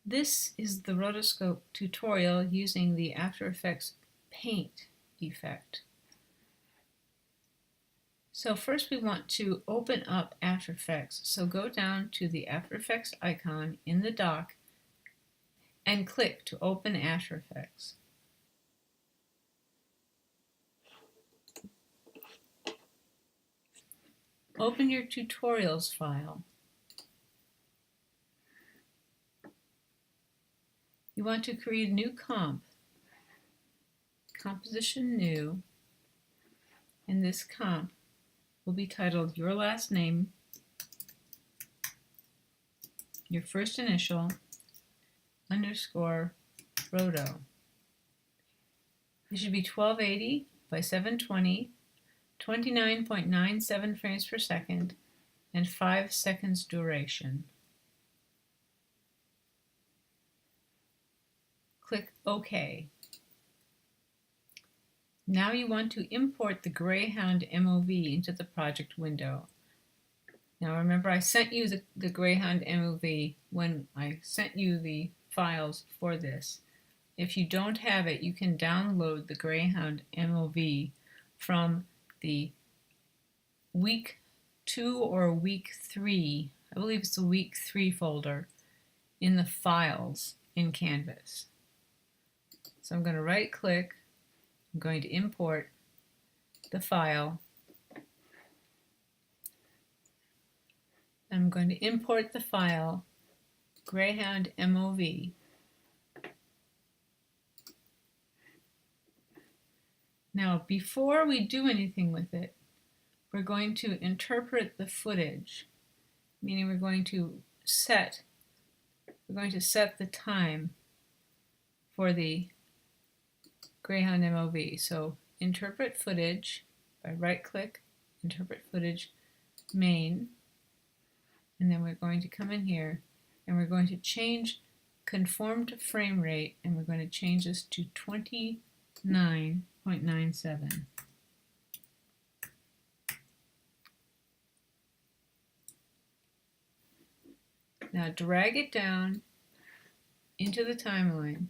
This is the Rotoscope tutorial using the After Effects paint effect. So first we want to open up After Effects. So go down to the After Effects icon in the dock and click to open After Effects. Open your tutorials file. You want to create a new comp. Composition New, and this comp will be titled Your Last Name, Your First Initial, _ Roto. It should be 1280 by 720, 29.97 frames per second, and 5 seconds duration. Click OK. Now you want to import the Greyhound MOV into the project window. Now remember, I sent you the Greyhound MOV when I sent you the files for this. If you don't have it, you can download the Greyhound MOV from the week 2 or week 3, I believe it's the week 3 folder in the files in Canvas. So I'm going to right click, I'm going to import the file. I'm going to import the file Greyhound MOV. Now before we do anything with it, we're going to interpret the footage, meaning we're going to set the time for the Greyhound MOV. So interpret footage by right click, interpret footage, main, and then we're going to come in here and we're going to change conform to frame rate, and we're going to change this to 29.97. Now drag it down into the timeline,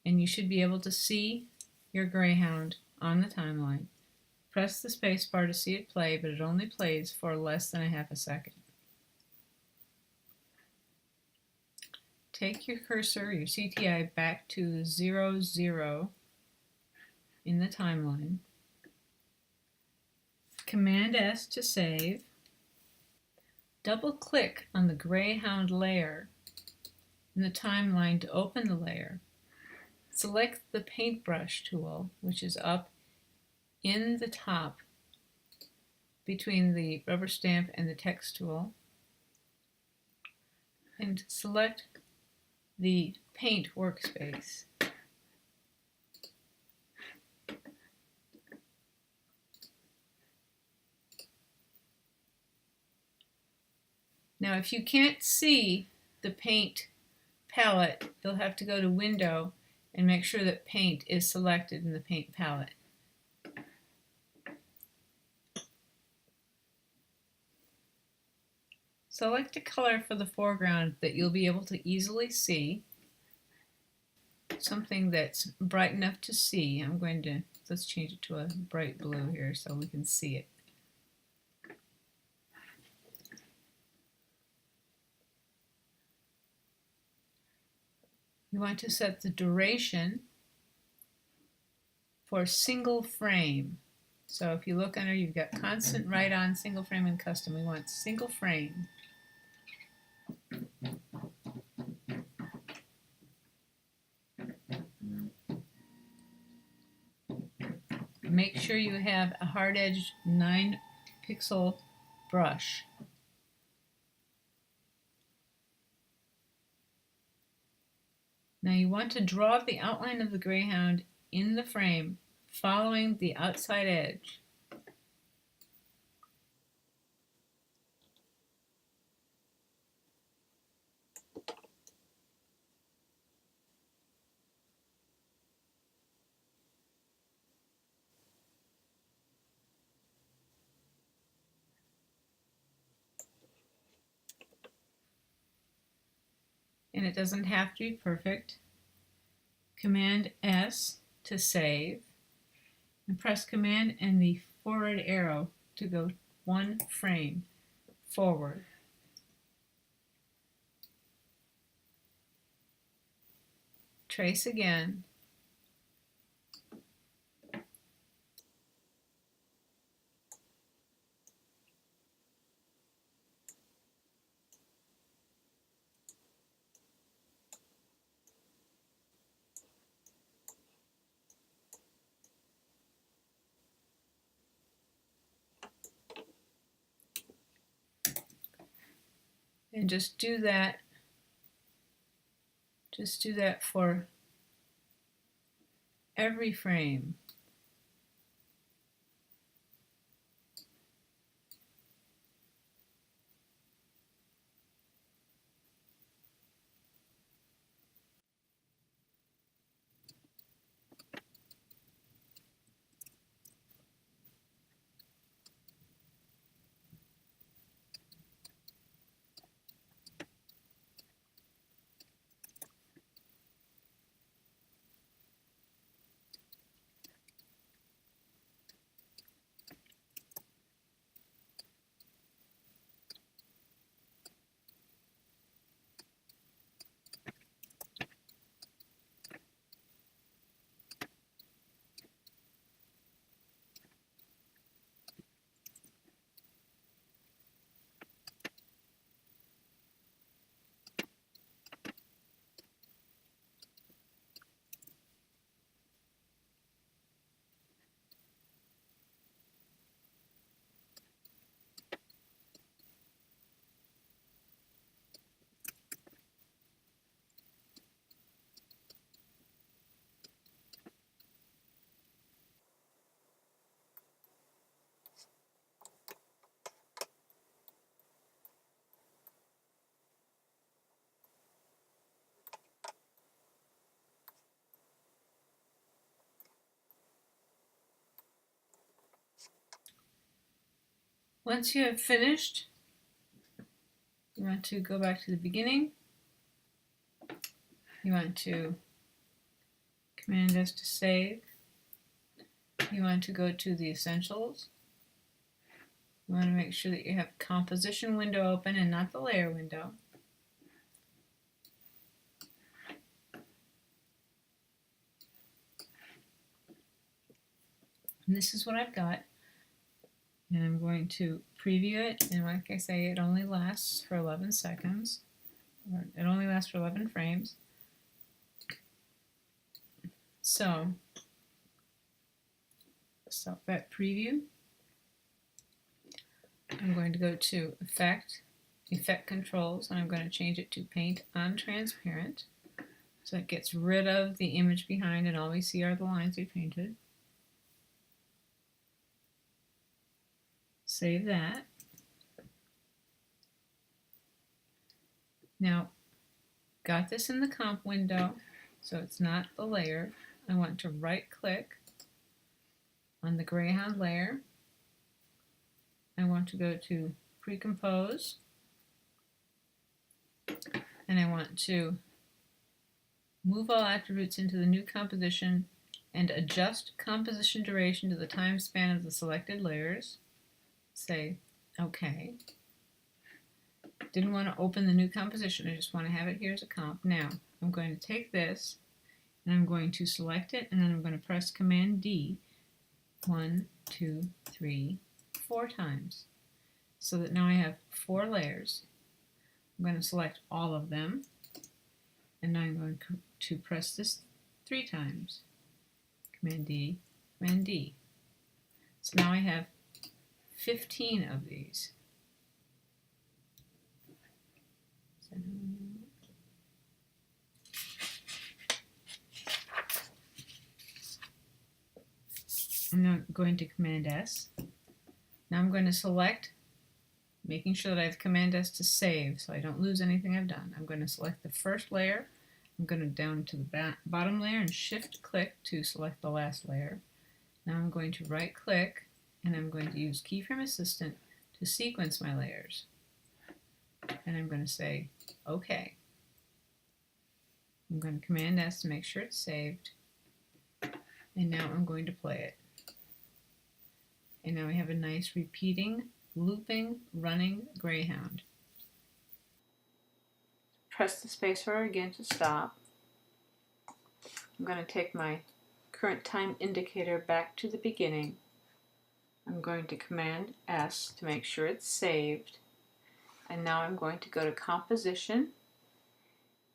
and you should be able to see your Greyhound on the timeline. Press the space bar to see it play, but it only plays for less than ½ a second. Take your cursor, your CTI, back to 0, 0 in the timeline. Command S to save. Double click on the Greyhound layer in the timeline to open the layer. Select the paintbrush tool, which is up in the top between the rubber stamp and the text tool, and select the paint workspace. Now if you can't see the paint palette, you'll have to go to Window and make sure that paint is selected in the paint palette. Select a color for the foreground that you'll be able to easily see, something that's bright enough to see. Let's change it to a bright blue here so we can see it. You want to set the duration for single frame. So if you look under, you've got constant, right on, single frame, and custom. We want single frame. Make sure you have a hard-edged 9-pixel brush. Now you want to draw the outline of the Greyhound in the frame, following the outside edge. and it doesn't have to be perfect. Command S to save, and press Command and the forward arrow to go one frame forward. Trace again. And just do that. Just do that for every frame. Once you have finished, you want to go back to the beginning. You want to Command S to save. You want to go to the Essentials. You want to make sure that you have Composition window open and not the Layer window. And this is what I've got. And I'm going to preview it, and like I say, it only lasts for 11 seconds. Or it only lasts for 11 frames. So, stop that preview. I'm going to go to Effect, Effect Controls, and I'm going to change it to Paint on Transparent. So it gets rid of the image behind, and all we see are the lines we painted. Save that. Now, got this in the comp window, so it's not the layer. I want to right click on the Greyhound layer. I want to go to Pre-Compose, and I want to move all attributes into the new composition and adjust composition duration to the time span of the selected layers. Say OK. Didn't want to open the new composition, I just want to have it here as a comp. Now I'm going to take this and I'm going to select it, and then I'm going to press Command D 1, 2, 3, 4 times, so that now I have 4 layers. I'm going to select all of them, and now I'm going to press this 3 times. Command D, Command D. So now I have 15 of these. I'm now going to Command S. Now I'm going to select, making sure that I have Command S to save so I don't lose anything I've done. I'm going to select the first layer. I'm going to down to the bottom layer and shift click to select the last layer. Now I'm going to right click, and I'm going to use Keyframe Assistant to sequence my layers. And I'm going to say OK. I'm going to Command S to make sure it's saved. And now I'm going to play it. And now we have a nice repeating, looping, running Greyhound. Press the spacebar again to stop. I'm going to take my current time indicator back to the beginning. I'm going to Command S to make sure it's saved. And now I'm going to go to Composition,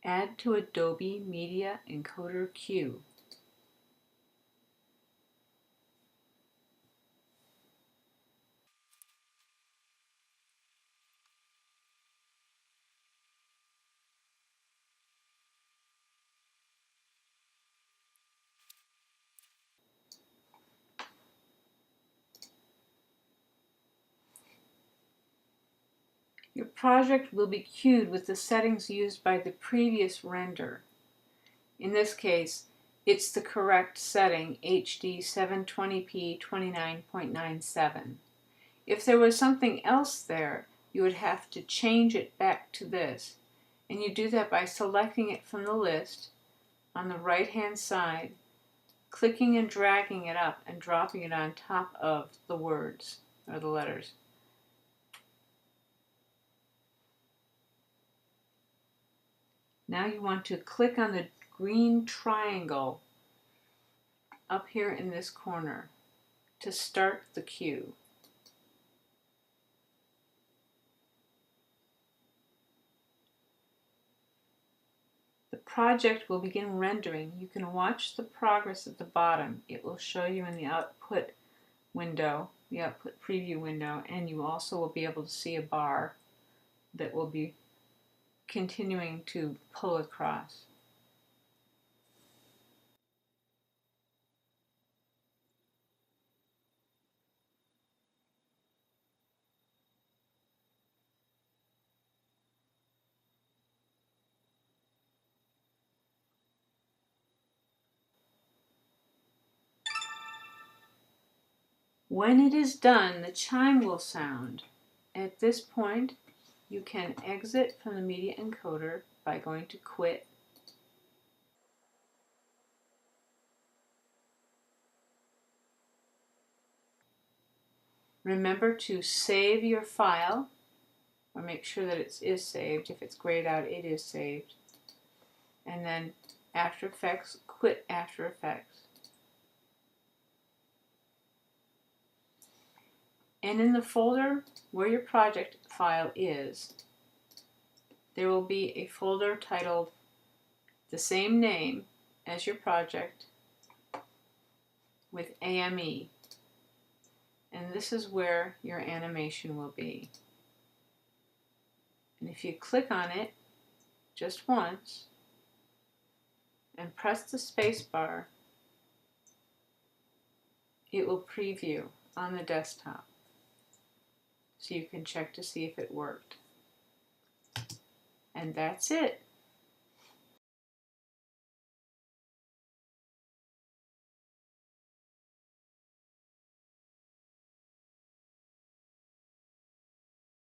Add to Adobe Media Encoder Queue. Your project will be queued with the settings used by the previous render. In this case, it's the correct setting, HD 720p 29.97. If there was something else there, you would have to change it back to this. And you do that by selecting it from the list on the right-hand side, clicking and dragging it up and dropping it on top of the words or the letters. Now you want to click on the green triangle up here in this corner to start the queue. The project will begin rendering. You can watch the progress at the bottom. It will show you in the output window, the output preview window, and you also will be able to see a bar that will be continuing to pull across. When it is done, the chime will sound. At this point, you can exit from the media encoder by going to Quit. Remember to save your file, or make sure that it is saved. If it's grayed out, it is saved. And then After Effects, quit After Effects. And in the folder where your project file is, there will be a folder titled the same name as your project with AME. And this is where your animation will be. And if you click on it just once and press the space bar, it will preview on the desktop. So you can check to see if it worked. And that's it.